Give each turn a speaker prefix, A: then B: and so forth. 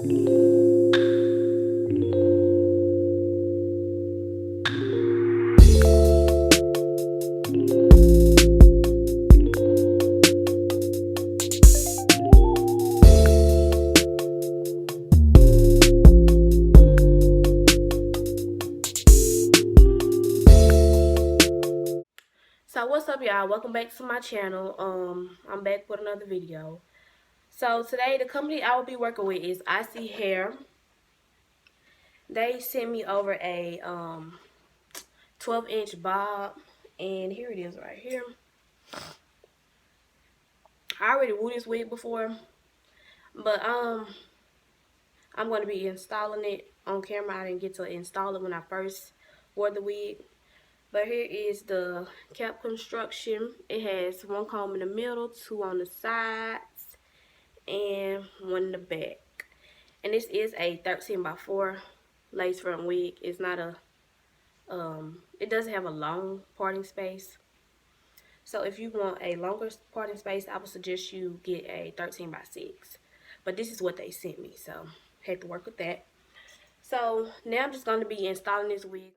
A: So what's up, y'all? Welcome back to my channel. I'm back with another video. So today the company I will be working with is ISEE Hair. They sent me over a 12-inch bob, and here it is right here. I already wore this wig before, but I'm going to be installing it on camera. I didn't get to install it when I first wore the wig. But here is the cap construction. It has one comb in the middle, two on the sides, and one in the back. And this is a 13x4 lace front wig. It's not a it doesn't have a long parting space. So if you want a longer parting space, I would suggest you get a 13x6. But this is what they sent me, so had to work with that. So now I'm just going to be installing this wig.